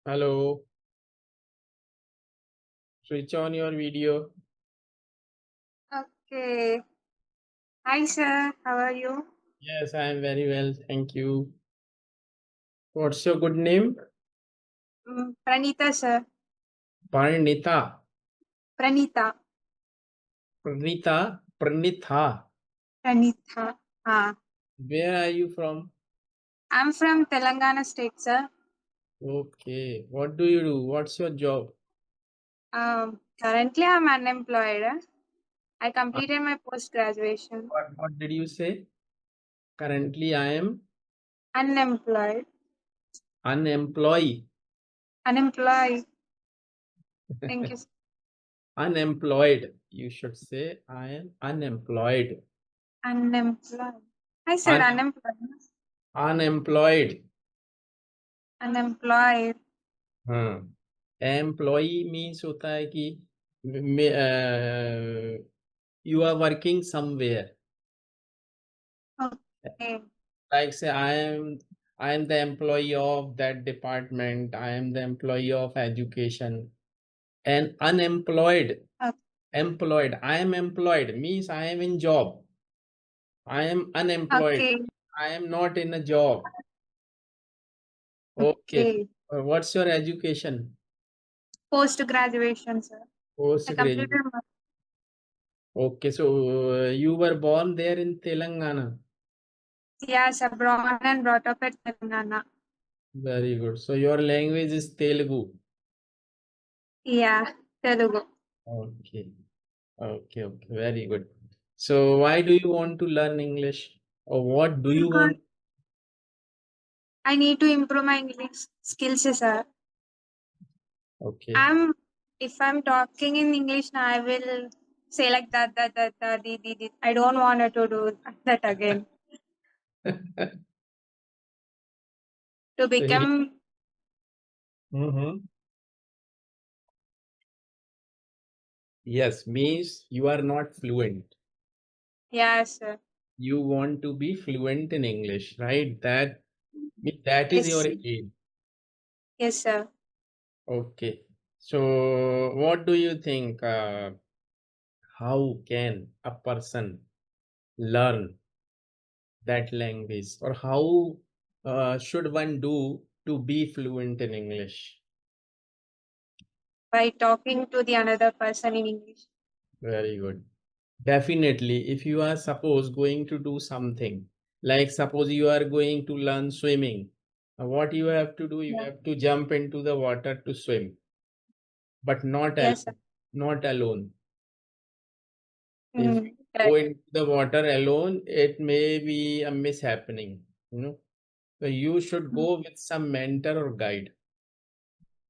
Hello. Switch on your video. Okay. Hi, sir. How are you? Yes, I am very well. Thank you. What's your good name? Pranita, sir. Parnita. Pranita. Pranita. Pranitha. Pranitha. Where are you from? I'm from Telangana state, sir. Okay. What do you do? What's your job? Currently, I'm unemployed. I Uh, completed my post-graduation. what did you say? Currently, I am Unemployed. unemployed. Unemployed. Thank you, sir. Unemployed. You should say I am unemployed. Unemployed. I said Un unemployed. unemployed. Unemployed. हाँ. Employee means होता है कि you are working somewhere. Okay. Like say I am the employee of that department. I am the employee of education. And unemployed, Okay. employed. I am employed means I am in job. I am unemployed. Okay. I am not in a job. Okay. Okay. What's your education? Post-graduation, sir. Post I graduate. completed my. Okay, so you were born there in Telangana. Yes, I'm born and brought up at Telangana. Very good. So your language is Telugu. Yeah, Telugu. Okay. Okay. Okay. Very good. So why do you want to learn English? Or what do you Because want? I need to improve my English skills, sir. Okay. I'm if I'm talking in English now, I will say like that, the. I don't want her to do that again. To So he, become Mhm. Yes, means you are not fluent. yes, sir. You want to be fluent in English, right? That is your Yes, aim. yes, sir. Okay. So what do you think? How can a person learn that language, or how should one do to be fluent in English? By talking to the another person in English. Very good. Definitely, if you are suppose going to do something, like suppose you are going to learn swimming, what you have to do, you Yeah. have to jump into the water to swim, but not Yes, sir. alone. Not alone. If you go Right. into the water alone, it may be a mishappening, you know. So you should go with some mentor or guide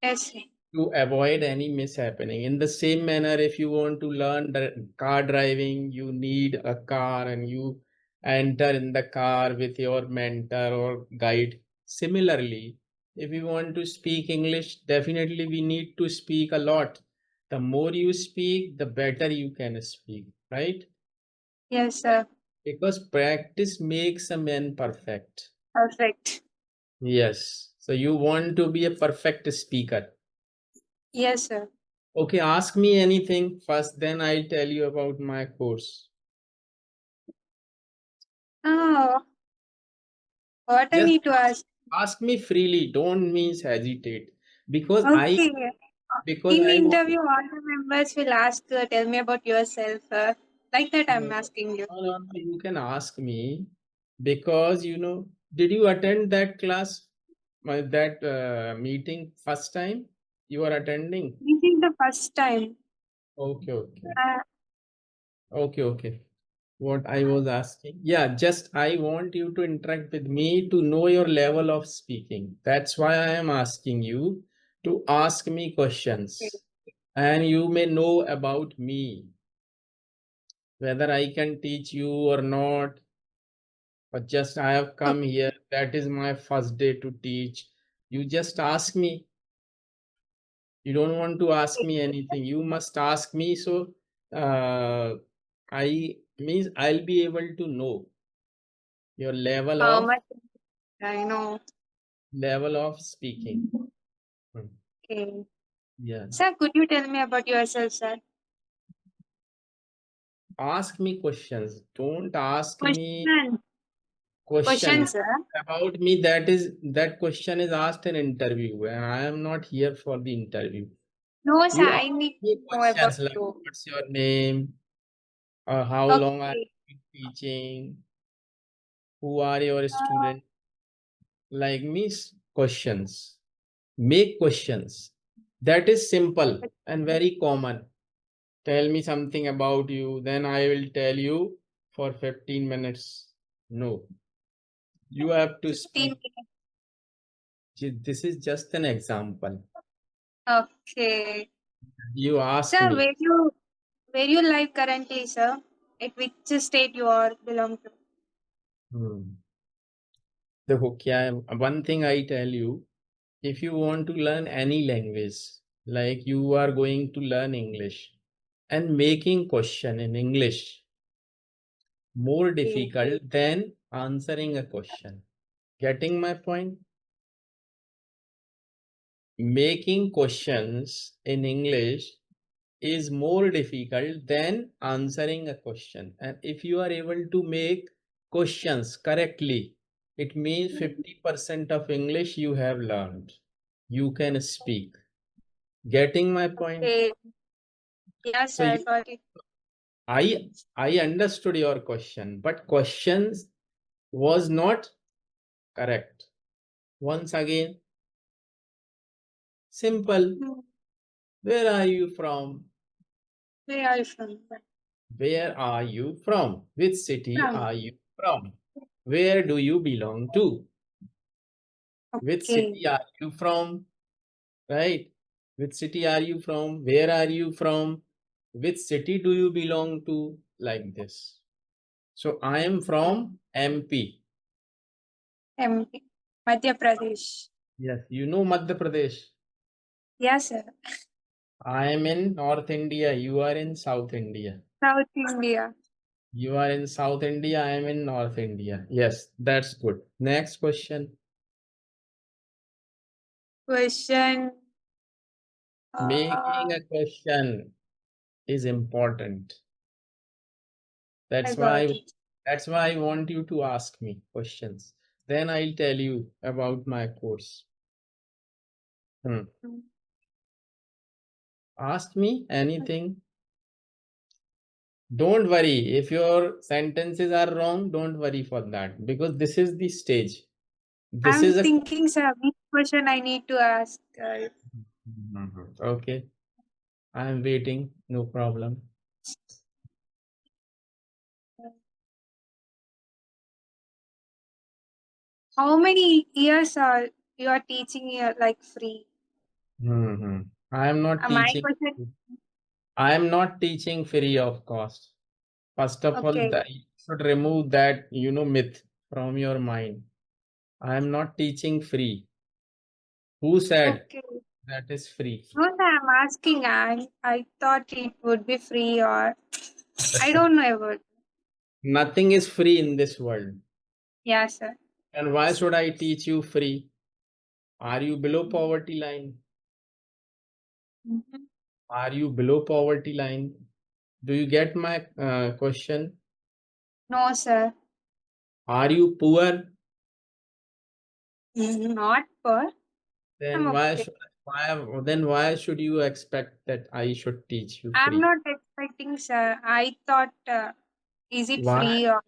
Yes, sir. to avoid any mishappening. In the same manner, if you want to learn the car driving, you need a car and you enter in the car with your mentor or guide. Similarly, if you want to speak English, definitely we need to speak a lot. The more you speak, the better you can speak, right? Yes, sir. Because practice makes a man perfect. Perfect. Yes. So you want to be a perfect speaker. Yes, sir. Okay, ask me anything first, then I'll tell you about my course. Oh, what I Just need to ask? ask me freely, don't means hesitate. Because I Okay. because In the I want interview, all the members will ask, tell me about yourself. Like that, I'm no, asking you. no, you can ask me because did you attend that class, that meeting first time you are attending? This is the first time. Okay, okay, Uh, okay, okay. What I was asking. Yeah, just I want you to interact with me to know your level of speaking. That's why I am asking you to ask me questions. And you may know about me, whether I can teach you or not, but just I have come okay. here. That is my first day to teach. You just ask me. You don't want to ask me anything. You must ask me. So I means I'll be able to know your How much I know. level of speaking. Hmm. Okay. Yeah. Sir, could you tell me about yourself, sir? Ask me questions. Don't ask me Question. Question, questions sir. about me. That question is asked in interview, and I am not here for the interview. No, sir. You I ask need me to know about questions like you. what's your name, how long are Okay. you teaching, who are your students, like me questions. Make questions. That is simple and very common. Tell me something about you, then I will tell you for 15 minutes. No, you have to 15 speak. minutes. This is just an example. Okay. You ask Sir, me. where you live currently, sir? At which state you are belong to? Hmm. देखो क्या है, one thing I tell you, if you want to learn any language, like you are going to learn English, and making question in English more Okay. difficult than answering a question. Getting my point? Making questions in English is more difficult than answering a question. And if you are able to make questions correctly, it means 50% of English you have learned. You can speak. Getting my point? Okay. Yes, So sir. you, Got it. I understood your question, but questions was not correct. Once again, simple. Hmm. Where are you from? Where are you from? Where are you from? Which city From. are you from? Where do you belong to? Which Okay. city are you from? Right? Which city are you from? Where are you from? Which city do you belong to? Like this. So I am from MP. MP. Madhya Pradesh. Yes, you know Madhya Pradesh. Yes, sir. I am in North India. You are in South India. South India. You are in South India. I am in North India. Yes, that's good. Next question. Question. Making Uh, a question is important. I That's got why it. that's why I want you to ask me questions. Then I'll tell you about my course. Hmm. Hmm. Ask me anything. Don't worry. If your sentences are wrong, don't worry for that because this is the stage. This I'm is a thinking, sir, which question I need to ask. Mhm. Okay. I am waiting. No problem. How many years are you are teaching here like free? Hmm. I am not My teaching. question. I am not teaching free of cost. First of all, Okay. that you should remove that myth from your mind. I am not teaching free. Who said Okay. that is free? No, sir, I'm asking. I thought it would be free or I don't know about. Nothing is free in this world. Yeah, sir. And why should I teach you free? Are you below poverty line? Mhm. Are you below poverty line? Do you get my question? No, sir. Are you poor? Not per. I'm Then okay. why should you expect that I should teach you I'm free? not expecting, sir. I thought, is it Why? free or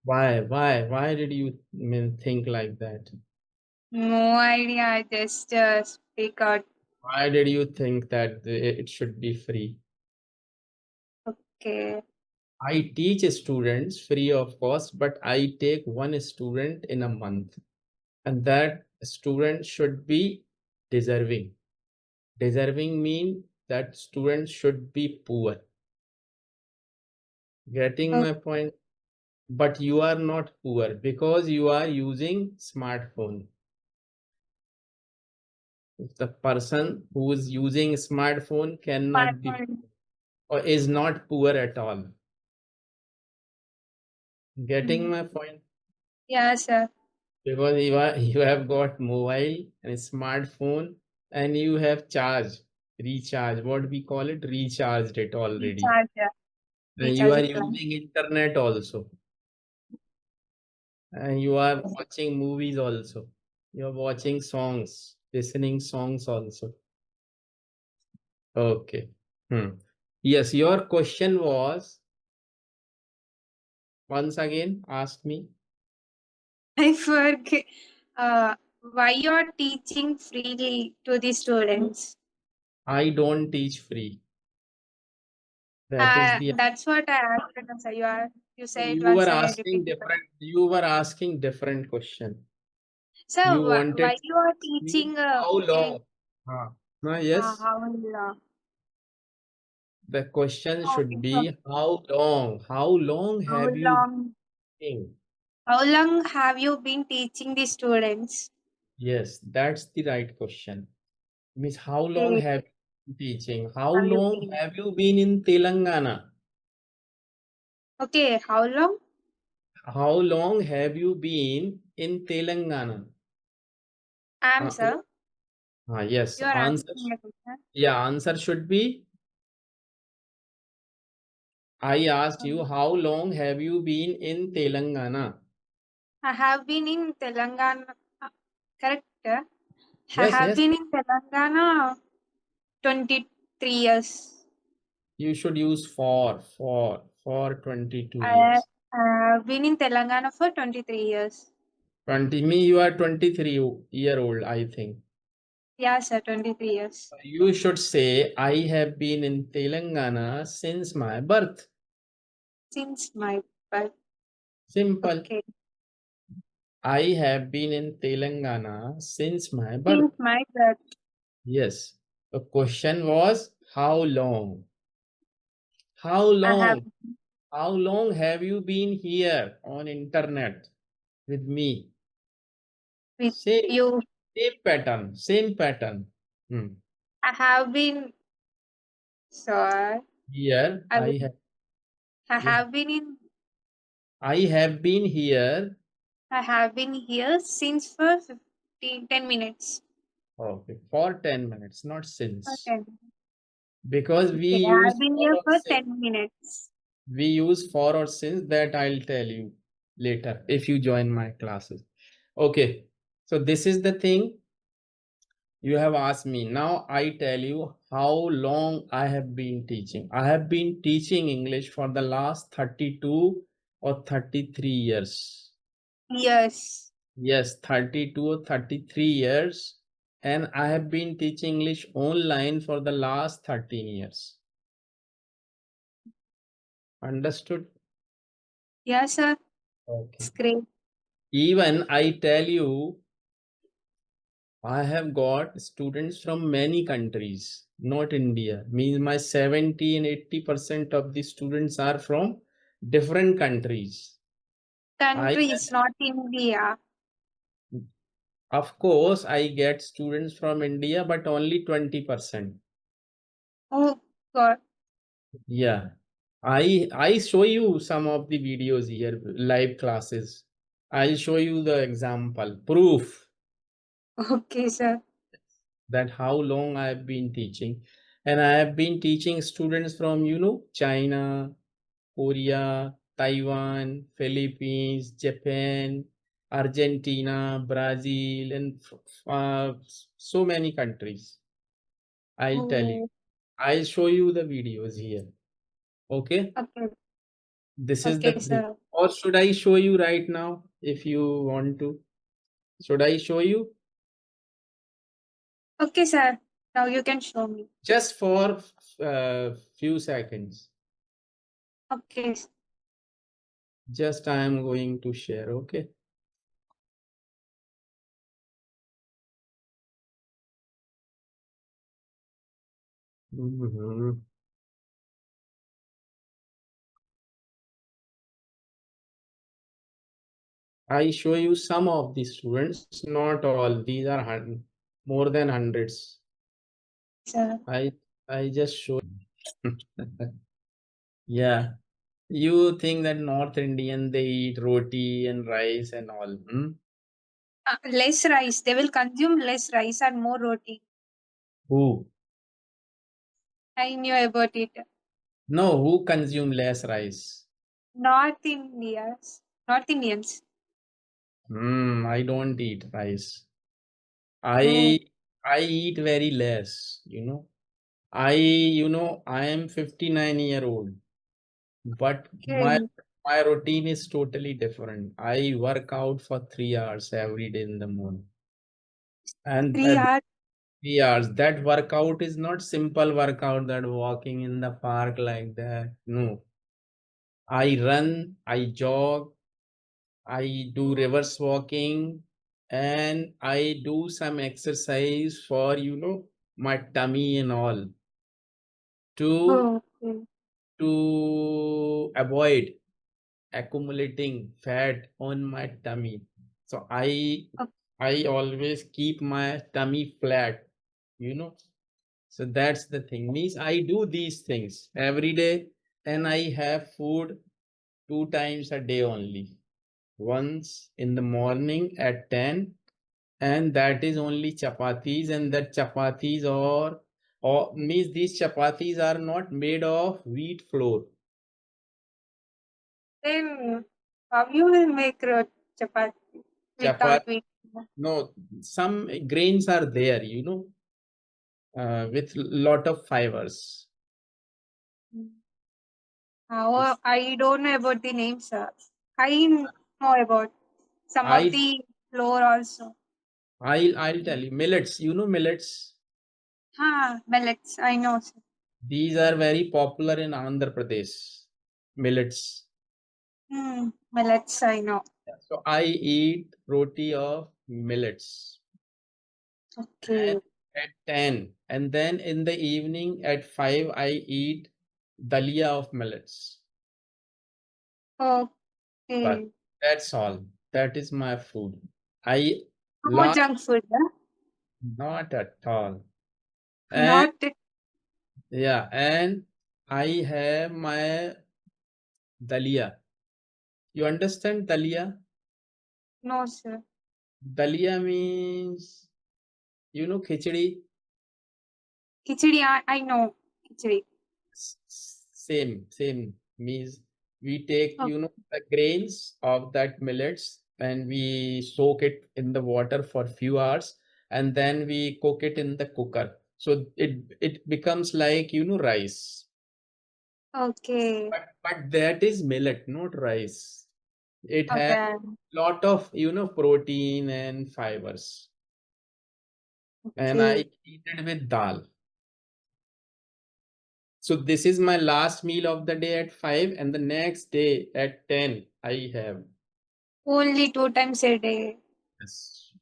Why did you think like that? no idea? I just speak out. Why did you think that it should be free? Okay. I teach students free of cost, but I take one student in a month, and that student should be deserving. Deserving mean that student should be poor. Getting Okay. my point? But you are not poor because you are using smartphone. If the person who is using smartphone cannot be Smartphone. or is not poor at all. Getting Mm. my point? Yeah, sir. Because you have got mobile and smartphone. and you have recharge, what we call it, recharged it already. Recharge, And you are recharge plan. using internet also. And you are watching movies also. You are watching songs, listening songs also. Okay. Hmm. Yes, your question was, once again, ask me. I forget. Why you're teaching freely to the students? I don't teach free. That is the That's what I asked. Sir. You said you were once. I asking repeated. different. You were asking different question. So You wanted why you are to see teaching how in long. Ah. Yes. how long? The question should Okay, so be how long? How long how have you long? been? How long have you been teaching the students? Yes, that's the right question. Means how long Okay, have you been teaching? How have you long been? have you been in Telangana? Okay, how long? How long have you been in Telangana? Uh, Answer. yes, You are answer. asking a question. Yeah, answer should be, I asked you, Um, how long have you been in Telangana? I have been in Telangana. Correct. I Yes, have yes. been in Telangana 23 years. You should use for 22 I years. have been in Telangana for 23 years. 20, me, you are 23-year old, I think. Yeah, sir, 23 years. You should say, I have been in Telangana since my birth. Since my birth. Simple. Okay. I have been in Telangana since my birth. Since my birth. Yes. The question was, how long? How I have long? How long have you been here on internet with me? with Same, you. same pattern, same pattern. Hmm. I have been, sir. Here I, I yeah, have been in. I have been here. I have been here since for 10 minutes. Okay, for 10 minutes, not For since. 10 minutes. Because we Okay, I use have been for here or for since. 10 minutes. We use for or since, that I'll tell you later if you join my classes. Okay, so this is the thing you have asked me. Now I tell you how long I have been teaching. I have been teaching English for the last 32 or 33 years. Yes. Yes, 32 or 33 years. And I have been teaching English online for the last 13 years. Understood? Yes, sir. Okay. It's great. Even I tell you, I have got students from many countries, not India. Means my 70 and 80% of the students are from different countries. I Country have, is not India. of course, I get students from India, but only 20%. Oh, God. Yeah. I show you some of the videos here, live classes. I'll show you the example, proof Okay, sir. that how long I have been teaching. And I have been teaching students from, China, Korea, Taiwan, Philippines, Japan, Argentina, Brazil, and so many countries. I'll tell you. Oh, I'll show you the videos here. Okay. okay. This is the Okay, thing. sir. Or should I show you right now if you want to? Should I show you? Okay, sir. Now you can show me. Just for few seconds. Okay. Just I am going to share. Okay. Mhm. I show you some of the students, not all. These are more than hundreds. Sir. I I just show. Yeah. You think that North Indian they eat roti and rice and all. Hmm? Less rice. They will consume less rice and more roti. Who? I knew about it. No, who consume less rice? North Indians. North Indians. I don't eat rice. Oh, I I eat very less, you know. I am 59-year-old, but my okay. my routine is totally different. I work out for 3 hours every day in the morning. And 3 hours. 3 hours. That workout is not simple workout that walking in the park like that. No. I run, I jog, I do reverse walking, and I do some exercise for, my tummy and all to Oh, okay. to avoid accumulating fat on my tummy. So I always keep my tummy flat, you know. So that's the thing. Means I do these things every day and I have food 2 times a day only. Once in the morning at 10, and that is only chapatis, and that chapatis or means these chapatis are not made of wheat flour. Then how you will make chapati Chapat without wheat? no, some grains are there, with lot of fibers. Oh, I don't know about the names, sir. I know about some of I the floor also. I'll tell you millets. You know millets. Millets. I know, sir. These are very popular in Andhra Pradesh. Millets. Millets. I know. So I eat roti of millets and Okay. at 10, and then in the evening at 5 I eat dalia of millets. But Okay. that's all. That is my food. I No last junk food. Huh? not at all. And Not yeah, and I have my dalia. You understand dalia? no, sir. Dalia means khichdi. Khichdi. I know. Khichdi. Same means we take Oh, the grains of that millets and we soak it in the water for few hours and then we cook it in the cooker, so it becomes like rice, okay. but that is millet, not rice. It has Okay. lot of protein and fibers, and I Okay. eat it with dal. So this is my last meal of the day at 5, and the next day at 10 I have Only 2 times a day. this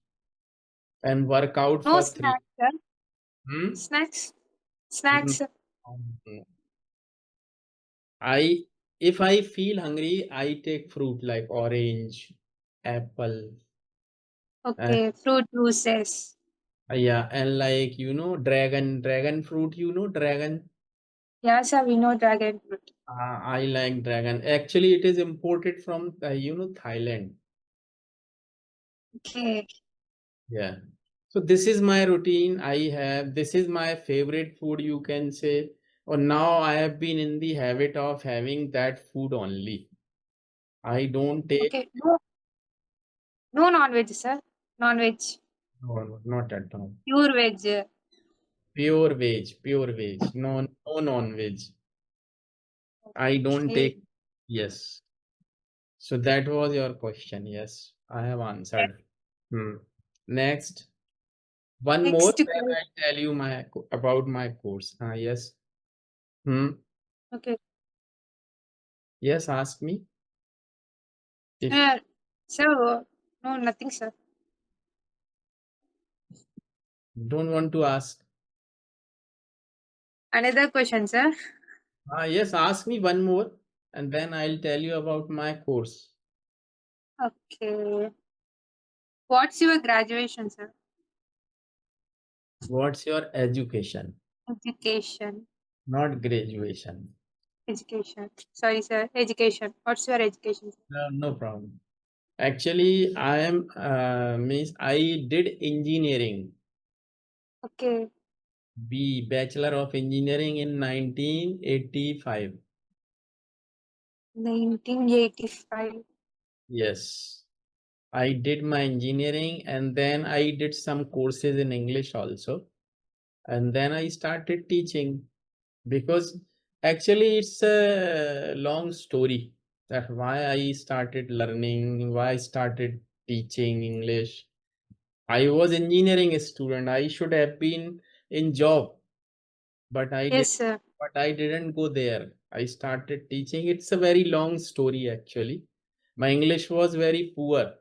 and work out No for 3. snacks, sir. Hmm? Snacks. Mm, Snacks. I if I feel hungry, I take fruit like orange, apple, and Okay. Fruit juices. yeah, and like dragon fruit, dragon. Yeah, sir. We know dragon fruit. I like dragon. Actually, it is imported from Thailand. Okay. Yeah. So this is my routine. This is my favorite food, you can say. Or now I have been in the habit of having that food only. I don't take, Okay. No, no non-veg, sir. Non-veg. no, not at all. Pure veg. Pure veg. No, no non-veg. I don't Okay. take, yes. So that was your question. Yes, I have answered. Hmm. Next, one more, Next then question. I'll tell you about my course. Yes. Hmm. Okay. Yes, ask me if Uh, so, no, nothing, sir. don't want to ask. Another question, sir. Yes, ask me one more, and then I'll tell you about my course. Okay. What's your graduation, sir? What's your education? Education. Not graduation. Education. Sorry, sir. Education. What's your education, sir? No, no problem. Actually, I am means I did engineering. Okay. B. Bachelor of Engineering in 1985. 1985. Yes. I did my engineering and then I did some courses in English also. And then I started teaching because actually it's a long story that why I started learning, why I started teaching English. I was engineering student. I should have been in job, but Yes, sir. I didn't go there. I started teaching. It's a very long story actually. My English was very poor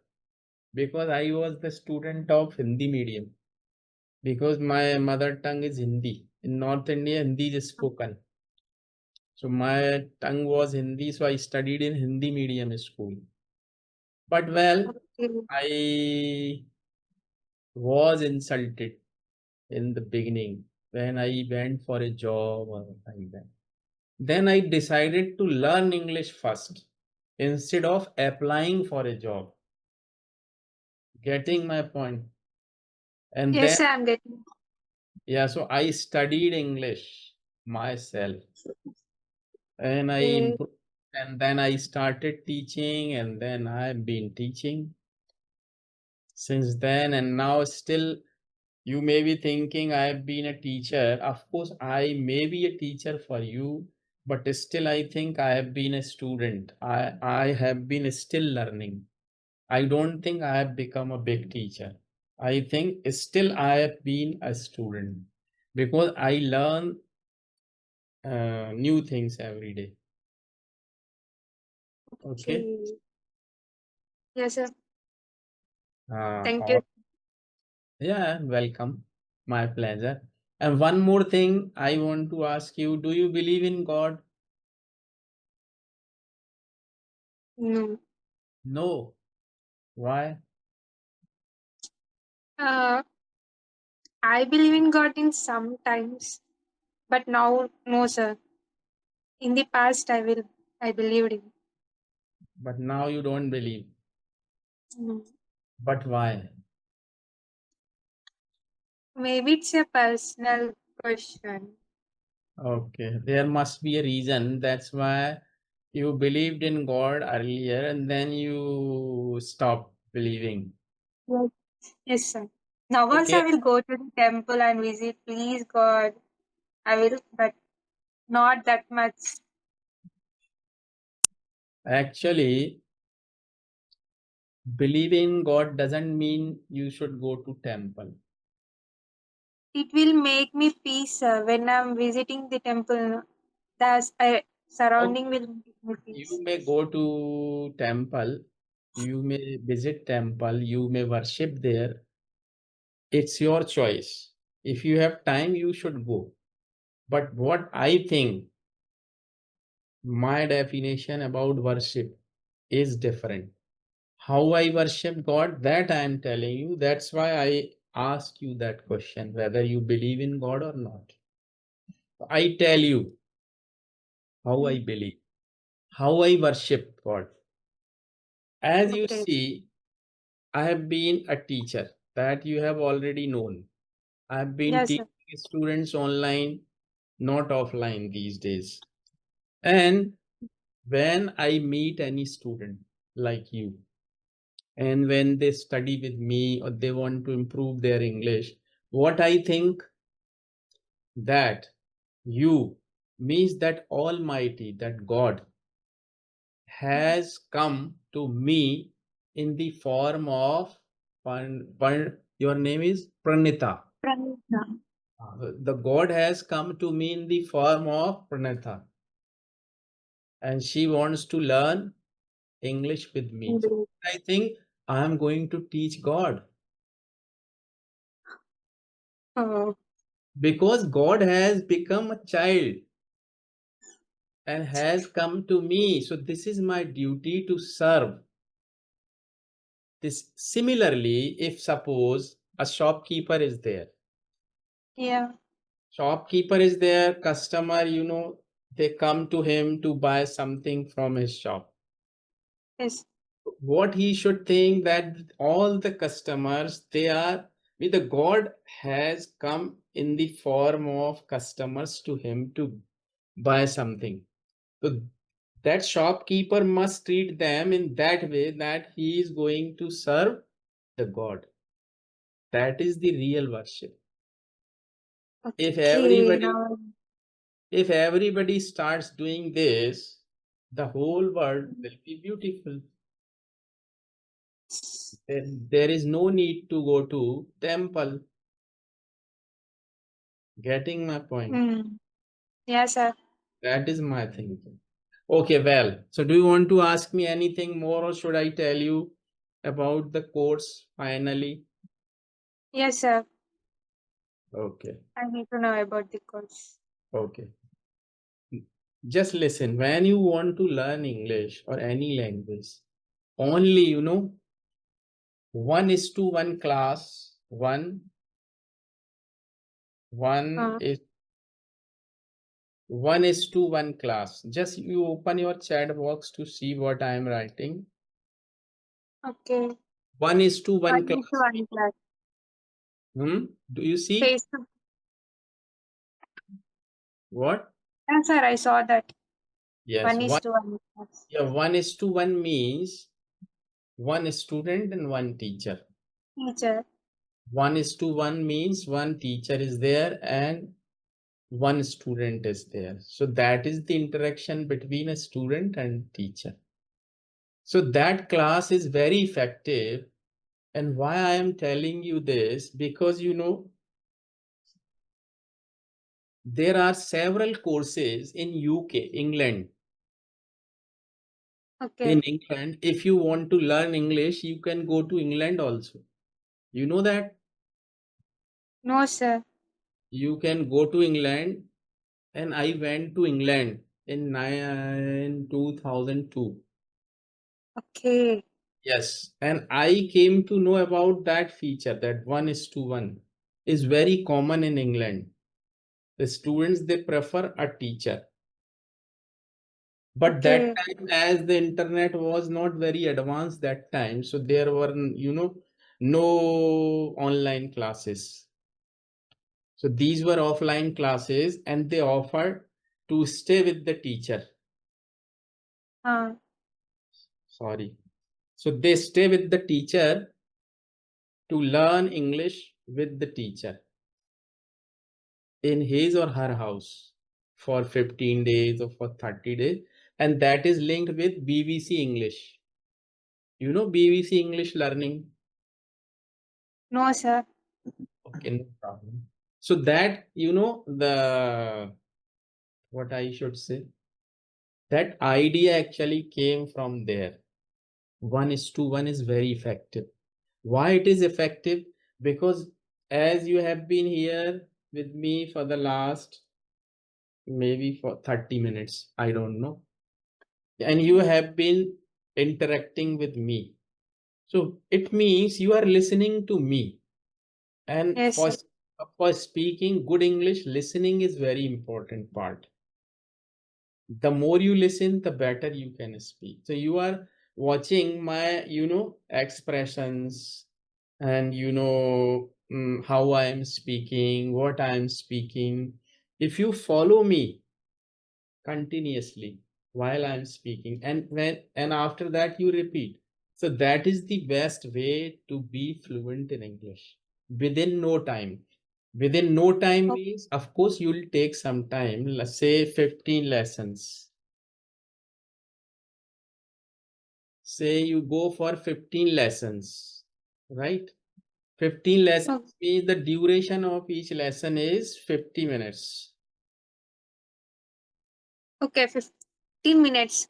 because I was the student of Hindi medium. Because my mother tongue is Hindi. In North India, Hindi is spoken. So my tongue was Hindi, so I studied in Hindi medium school. But well, Okay. I was insulted in the beginning when I went for a job or like that. Then I decided to learn English first instead of applying for a job. Getting my point. And Yes, then, sir, I'm getting. yeah, so I studied English myself and I Okay. improved. And then I started teaching, and then I've been teaching since then. And now, still, you may be thinking I've been a teacher. Of course, I may be a teacher for you, but still, I think I have been a student. I have been still learning. I don't think I have become a big teacher. I think still I have been a student because I learn new things every day. Okay. Okay. Yes, sir. Thank you. All Yeah, welcome. My pleasure. And one more thing I want to ask you, do you believe in God? No. No. Why? Uh, I believe in God in sometimes, but now, no, sir. In the past, I believed in. But now you don't believe. No. But why? Maybe it's a personal question. Okay, there must be a reason. That's why you believed in God earlier and then you stopped believing. Yes, yes, sir. Now also Okay, I will go to the temple and visit. Please, God, I will, but not that much. actually, believing God doesn't mean you should go to temple. It will make me peace, sir. When I'm visiting the temple, the surrounding Okay, will make me you peace. may go to temple, you may visit temple, you may worship there. It's your choice. If you have time, you should go. But what I think, my definition about worship is different. How I worship God, that I am telling you. That's why I ask you that question, whether you believe in God or not. I tell you how I Mm. believe, how I worship God. As you Okay. see, I have been a teacher that you have already known. I have been Yes, teaching sir. students online, not offline these days. And when I meet any student like you, and when they study with me or they want to improve their English, what I think that you means that Almighty, that God has come to me in the form of your name is Pranita. Pranita. The God has come to me in the form of Pranita, and she wants to learn English with me. So English. I think I am going to teach God Oh, because God has become a child and has come to me. So this is my duty to serve. This similarly, if suppose a shopkeeper is there, yeah. customer, they come to him to buy something from his shop. Yes. What he should think that all the customers, they are with the God has come in the form of customers to him to buy something. So that shopkeeper must treat them in that way that he is going to serve the God. That is the real worship. If Okay, everybody now. if everybody starts doing this, the whole world will be beautiful. There is no need to go to temple. Getting my point? Mm. Yes, sir. That is my thinking. Okay, well, so do you want to ask me anything more, or should I tell you about the course finally? Yes, sir. Okay, I need to know about the course. okay. Just listen, when you want to learn English or any language, only, 1:1 class, one Uh, is 1:1 class. Just you open your chat box to see what I am writing. okay. 1:1 One is to class. one class. Do you see Face to. what? Yes, sir. I saw that. Yes, One is one. to one class. Yeah, 1:1 means one student and one teacher. Teacher. 1:1 means one teacher is there and one student is there. So that is the interaction between a student and teacher. So that class is very effective. And why I am telling you this, because there are several courses in UK, England. In Okay. England, if you want to learn English, you can go to England also. You know that No, sir. you can go to England, and I went to England in 2002. Okay. Yes, and I came to know about that feature that 1:1 is very common in England. The students they prefer a teacher. But that Okay. time, as the internet was not very advanced that time, so there were, no online classes. So these were offline classes, and they offered to stay with the teacher. Uh, Sorry. So they stay with the teacher to learn English with the teacher in his or her house for 15 days or for 30 days. And that is linked with BBC English. You know BBC English learning? no, sir. Okay, no problem. So that, what I should say, that idea actually came from there. 1:1 is very effective. Why it is effective? Because as you have been here with me for the last maybe for 30 minutes, I don't know, and you have been interacting with me. So it means you are listening to me. And Yes, sir. for speaking good English, listening is very important part. The more you listen, the better you can speak. So you are watching my, expressions, and how I am speaking, what I am speaking. If you follow me continuously while I'm speaking, and after that you repeat. So that is the best way to be fluent in English within no time. Within no time O- means, of course, you'll take some time, let's say 15 lessons. Say you go for 15 lessons, right? 15 o- lessons means the duration of each lesson is 50 minutes. Okay, 15 minutes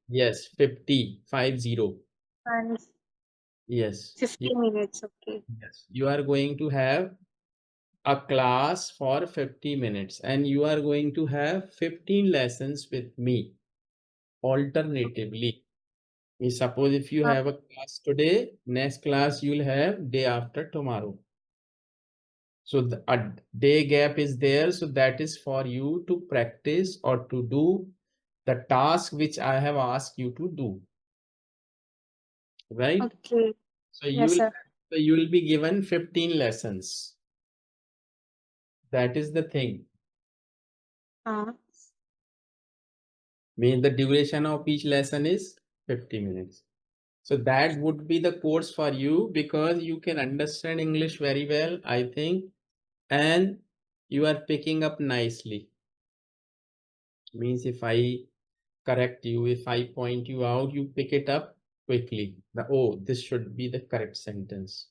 Yes, 50, 50. and Yes. 15 minutes. Okay. Yes. You are going to have a class for 50 minutes, and you are going to have 15 lessons with me alternatively. Suppose if you Uh, have a class today, next class you'll have day after tomorrow. So a day gap is there. So that is for you to practice or to do the task which I have asked you to do, right? okay. So Yes, you'll sir. so you'll be given 15 lessons. That is the thing. Uh, Mean the duration of each lesson is 50 minutes. So that would be the course for you because you can understand English very well, I think, and you are picking up nicely. Means if I correct you, if I point you out, you pick it up quickly. Oh, this should be the correct sentence.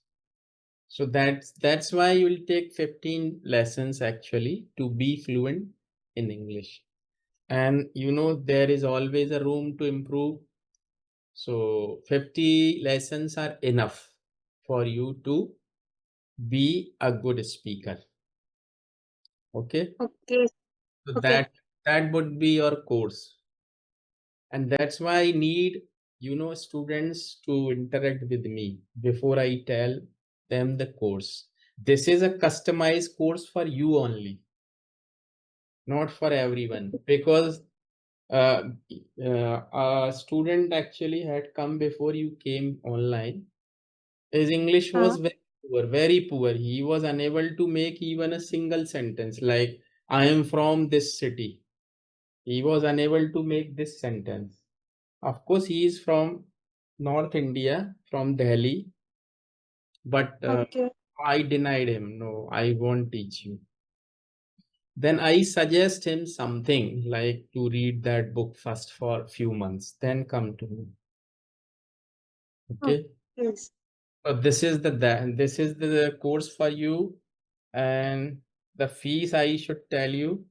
So that's why you will take 15 lessons actually to be fluent in English. And there is always a room to improve. So 50 lessons are enough for you to be a good speaker. Okay. okay, So okay, that would be your course. And that's why I need, students to interact with me before I tell them the course. This is a customized course for you only, not for everyone. Because uh, a student actually had come before you came online. His English uh, was very poor, very poor. He was unable to make even a single sentence like, I am from this city. He was unable to make this sentence. Of course, he is from North India, from Delhi, but okay, I denied him. No, I won't teach you. Then I suggest him something like to read that book first for a few months, then come to me. okay, Okay. yes, So this is the course for you, and the fees I should tell you.